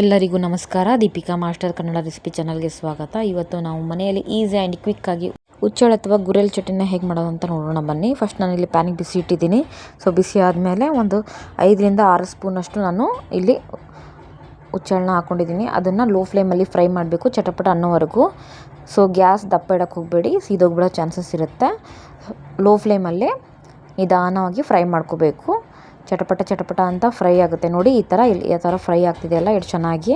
ಎಲ್ಲರಿಗೂ ನಮಸ್ಕಾರ. Deepika master Kannada recipe ಚಾನಲ್ಗೆ ಸ್ವಾಗತ. ಇವತ್ತು ನಾವು ಮನೆಯಲ್ಲಿ ಈಸಿ ಆ್ಯಂಡ್ ಕ್ವಿಕ್ಕಾಗಿ ಹುಚ್ಚೆಳ್ಳು ಅಥವಾ ಗುರೆಲ್ ಚಟ್ನಿನ ಹೇಗೆ ಮಾಡೋದು ಅಂತ ನೋಡೋಣ ಬನ್ನಿ. ಫಸ್ಟ್ ನಾನು ಇಲ್ಲಿ ಪ್ಯಾನಿಗೆ ಬಿಸಿ ಇಟ್ಟಿದ್ದೀನಿ. ಸೊ ಬಿಸಿ ಆದಮೇಲೆ ಒಂದು 5ರಿಂದ 6 ಸ್ಪೂನಷ್ಟು ನಾನು ಇಲ್ಲಿ ಹುಚ್ಚೆಳ್ಳನ್ನ ಹಾಕ್ಕೊಂಡಿದ್ದೀನಿ. ಅದನ್ನು ಲೋ ಫ್ಲೇಮಲ್ಲಿ ಫ್ರೈ ಮಾಡಬೇಕು, ಚಟಪಟ ಅನ್ನೋವರೆಗೂ. ಸೊ ಗ್ಯಾಸ್ ದಪ್ಪ ಇಡೋಕ್ಕೆ ಹೋಗಬೇಡಿ, ಸೀದೋಗ್ಬಿಡೋ ಚಾನ್ಸಸ್ ಇರುತ್ತೆ. ಲೋ ಫ್ಲೇಮಲ್ಲೇ ನಿಧಾನವಾಗಿ ಫ್ರೈ ಮಾಡ್ಕೋಬೇಕು. ಚಟಪಟ ಅಂತ ಫ್ರೈ ಆಗುತ್ತೆ ನೋಡಿ. ಈ ಥರ ಫ್ರೈ ಆಗ್ತಿದೆಯಲ್ಲ, ಎಷ್ಟು ಚೆನ್ನಾಗಿ.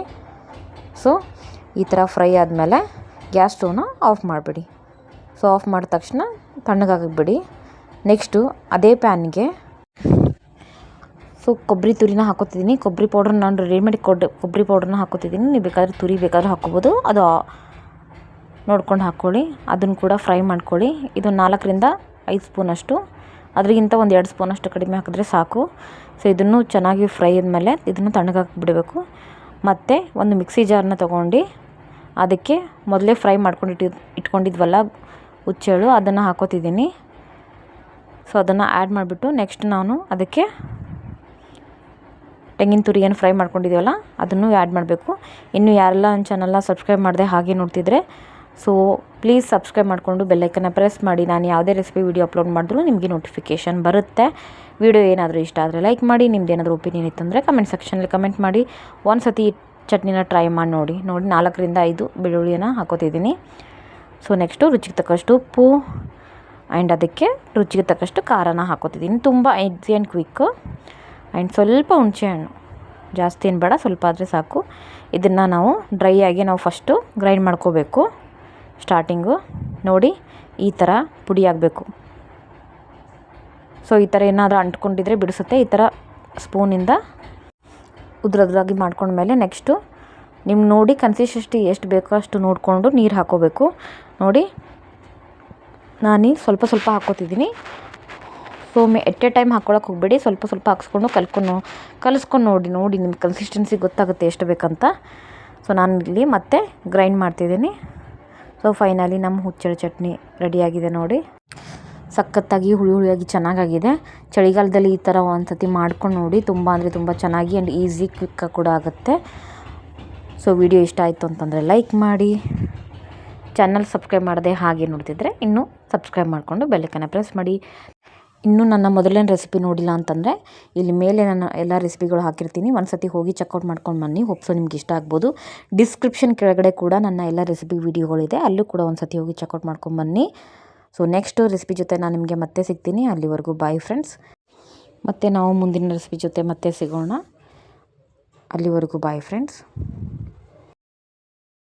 ಸೊ ಈ ಥರ ಫ್ರೈ ಆದಮೇಲೆ ಗ್ಯಾಸ್ ಸ್ಟವ್ನ ಆಫ್ ಮಾಡಿಬಿಡಿ. ಸೊ ಆಫ್ ಮಾಡಿದ ತಕ್ಷಣ ತಣ್ಣಗಾಗಬಿಡಿ. ನೆಕ್ಸ್ಟು ಅದೇ ಪ್ಯಾನ್ಗೆ ಕೊಬ್ಬರಿ ತುರಿನ ಹಾಕೋತಿದ್ದೀನಿ. ಕೊಬ್ಬರಿ ಪೌಡ್ರ್ ನಾನು ರೆಡಿಮೇಡ್ ಕೊಬ್ಬರಿ ಪೌಡ್ರನ್ನ ಹಾಕೋತಿದ್ದೀನಿ. ನೀವು ಬೇಕಾದರೆ ತುರಿ ಬೇಕಾದ್ರೆ ಹಾಕ್ಕೋಬೋದು, ಅದು ನೋಡ್ಕೊಂಡು ಹಾಕ್ಕೊಳ್ಳಿ. ಅದನ್ನು ಕೂಡ ಫ್ರೈ ಮಾಡ್ಕೊಳ್ಳಿ. ಇದು 4ರಿಂದ 5 ಸ್ಪೂನಷ್ಟು, ಅದರಿಗಿಂತ ಒಂದು 2 ಸ್ಪೂನಷ್ಟು ಕಡಿಮೆ ಹಾಕಿದ್ರೆ ಸಾಕು. ಸೊ ಇದನ್ನು ಚೆನ್ನಾಗಿ ಫ್ರೈ ಆದಮೇಲೆ ಇದನ್ನು ತಣ್ಣಗಾಕಿ ಬಿಡಬೇಕು. ಮತ್ತು ಒಂದು ಮಿಕ್ಸಿ ಜಾರನ್ನ ತೊಗೊಂಡು ಅದಕ್ಕೆ ಮೊದಲೇ ಫ್ರೈ ಮಾಡ್ಕೊಂಡು ಇಟ್ಕೊಂಡಿದ್ವಲ್ಲ ಹುಚ್ಚೆಳ್ಳು, ಅದನ್ನು ಹಾಕೋತಿದ್ದೀನಿ. ಸೊ ಅದನ್ನು ಆ್ಯಡ್ ಮಾಡಿಬಿಟ್ಟು ನೆಕ್ಸ್ಟ್ ನಾನು ಅದಕ್ಕೆ ತೆಂಗಿನ ತುರಿ ಏನು ಫ್ರೈ ಮಾಡ್ಕೊಂಡಿದ್ದೀವಲ್ಲ ಅದನ್ನು ಆ್ಯಡ್ ಮಾಡಬೇಕು. ಇನ್ನು ಯಾರೆಲ್ಲ ನನ್ನ ಚಾನಲ್ನ ಸಬ್ಸ್ಕ್ರೈಬ್ ಮಾಡದೆ ಹಾಗೆ ನೋಡ್ತಿದ್ರೆ ಸೊ ಪ್ಲೀಸ್ ಸಬ್ಸ್ಕ್ರೈಬ್ ಮಾಡಿಕೊಂಡು ಬೆಲ್ಲೈಕನ್ನ ಪ್ರೆಸ್ ಮಾಡಿ. ನಾನು ಯಾವುದೇ ರೆಸಿಪಿ ವಿಡಿಯೋ ಅಪ್ಲೋಡ್ ಮಾಡಿದ್ರು ನಿಮಗೆ ನೋಟಿಫಿಕೇಷನ್ ಬರುತ್ತೆ. ವಿಡಿಯೋ ಏನಾದರೂ ಇಷ್ಟ ಆದರೆ ಲೈಕ್ ಮಾಡಿ. ನಿಮ್ದು ಏನಾದರೂ ಒಪಿನಿಯನ್ ಇತ್ತಂದರೆ ಕಮೆಂಟ್ ಸೆಕ್ಷನಲ್ಲಿ ಕಮೆಂಟ್ ಮಾಡಿ. ಒಂದು ಸತಿ ಚಟ್ನಿನ ಟ್ರೈ ಮಾಡಿ ನೋಡಿ. 4ರಿಂದ 5 ಬೆಳ್ಳುಳ್ಳಿನ ಹಾಕೋತಿದ್ದೀನಿ. ಸೊ ನೆಕ್ಸ್ಟು ರುಚಿಗೆ ತಕ್ಕಷ್ಟು ಉಪ್ಪು ಆ್ಯಂಡ್ ಅದಕ್ಕೆ ರುಚಿಗೆ ತಕ್ಕಷ್ಟು ಖಾರನ ಹಾಕೋತಿದ್ದೀನಿ. ತುಂಬ ಈಸಿ ಆ್ಯಂಡ್ ಕ್ವಿಕ್ಕು. ಆ್ಯಂಡ್ ಸ್ವಲ್ಪ ಹುಣಸೆಹಣ್ಣು, ಜಾಸ್ತಿ ಏನು ಬೇಡ, ಸ್ವಲ್ಪ ಆದರೆ ಸಾಕು. ಇದನ್ನು ನಾವು ಡ್ರೈ ಆಗಿ ನಾವು ಫಸ್ಟು ಗ್ರೈಂಡ್ ಮಾಡ್ಕೋಬೇಕು. ಸ್ಟಾರ್ಟಿಂಗು ನೋಡಿ ಈ ಥರ ಪುಡಿ ಆಗಬೇಕು. ಸೊ ಈ ಥರ ಏನಾದರೂ ಅಂಟ್ಕೊಂಡಿದ್ರೆ ಬಿಡಿಸುತ್ತೆ. ಈ ಥರ ಸ್ಪೂನಿಂದ ಉದ್ರಾಗಿ ಮಾಡ್ಕೊಂಡ್ಮೇಲೆ ನೆಕ್ಸ್ಟು ನಿಮ್ಗೆ ನೋಡಿ ಕನ್ಸಿಸ್ಟೆನ್ಸಿ ಎಷ್ಟು ಬೇಕೋ ಅಷ್ಟು ನೋಡಿಕೊಂಡು ನೀರು ಹಾಕ್ಕೋಬೇಕು. ನೋಡಿ ನಾನು ಸ್ವಲ್ಪ ಹಾಕ್ಕೋತಿದ್ದೀನಿ. ಸೊ ಎಟ್ ಎ ಟೈಮ್ ಹಾಕ್ಕೊಳಕ್ಕೆ ಹೋಗಬೇಡಿ, ಸ್ವಲ್ಪ ಹಾಕ್ಸ್ಕೊಂಡು ಕಲಿಸ್ಕೊಂಡು ನೋಡಿ ನಿಮ್ಗೆ ಕನ್ಸಿಸ್ಟೆನ್ಸಿ ಗೊತ್ತಾಗುತ್ತೆ ಎಷ್ಟು ಬೇಕಂತ. ಸೊ ನಾನು ಇಲ್ಲಿ ಮತ್ತೆ ಗ್ರೈಂಡ್ ಮಾಡ್ತಿದ್ದೀನಿ. ಸೊ ಫೈನಲಿ ನಮ್ಮ ಹುಚ್ಚೆಳ್ಳು ಚಟ್ನಿ ರೆಡಿಯಾಗಿದೆ ನೋಡಿ. ಸಖತ್ತಾಗಿ ಹುಳಿಯಾಗಿ ಚೆನ್ನಾಗಾಗಿದೆ. ಚಳಿಗಾಲದಲ್ಲಿ ಈ ಥರ ಒಂದು ಸತಿ ಮಾಡ್ಕೊಂಡು ನೋಡಿ. ತುಂಬ ಅಂದರೆ ತುಂಬ ಚೆನ್ನಾಗಿ ಆ್ಯಂಡ್ ಈಸಿ ಕ್ವಿಕ್ಕಾಗಿ ಕೂಡ ಆಗುತ್ತೆ. ಸೊ ವಿಡಿಯೋ ಇಷ್ಟ ಆಯಿತು ಅಂತಂದರೆ ಲೈಕ್ ಮಾಡಿ. ಚಾನಲ್ ಸಬ್ಸ್ಕ್ರೈಬ್ ಮಾಡದೆ ಹಾಗೆ ನೋಡ್ತಿದ್ರೆ ಇನ್ನೂ ಸಬ್ಸ್ಕ್ರೈಬ್ ಮಾಡಿಕೊಂಡು ಬೆಲ್ಲೈಕನ್ನ ಪ್ರೆಸ್ ಮಾಡಿ. ಇನ್ನೂ ನನ್ನ ಮೊದಲನೇ ರೆಸಿಪಿ ನೋಡಿಲ್ಲ ಅಂತಂದರೆ ಇಲ್ಲಿ ಮೇಲೆ ನಾನು ಎಲ್ಲ ರೆಸಿಪಿಗಳು ಹಾಕಿರ್ತೀನಿ. ಒಂದು ಸತಿ ಹೋಗಿ ಚೆಕ್ಔಟ್ ಮಾಡ್ಕೊಂಡು ಬನ್ನಿ. ಹೋಪ್ಸೋ ನಿಮ್ಗೆ ಇಷ್ಟ ಆಗ್ಬೋದು. ಡಿಸ್ಕ್ರಿಪ್ಷನ್ ಕೆಳಗಡೆ ಕೂಡ ನನ್ನ ಎಲ್ಲ ರೆಸಿಪಿ ವಿಡಿಯೋಗಳಿದೆ, ಅಲ್ಲೂ ಕೂಡ ಒಂದು ಸತಿ ಹೋಗಿ ಚೆಕ್ಔಟ್ ಮಾಡ್ಕೊಂಡು ಬನ್ನಿ. ಸೊ ನೆಕ್ಸ್ಟ್ ರೆಸಿಪಿ ಜೊತೆ ನಾನು ನಿಮಗೆ ಮತ್ತೆ ಸಿಗ್ತೀನಿ. ಅಲ್ಲಿವರೆಗೂ ಬಾಯ್ ಫ್ರೆಂಡ್ಸ್. ಮತ್ತು ನಾವು ಮುಂದಿನ ರೆಸಿಪಿ ಜೊತೆ ಮತ್ತೆ ಸಿಗೋಣ. ಅಲ್ಲಿವರೆಗೂ ಬಾಯ್ ಫ್ರೆಂಡ್ಸ್.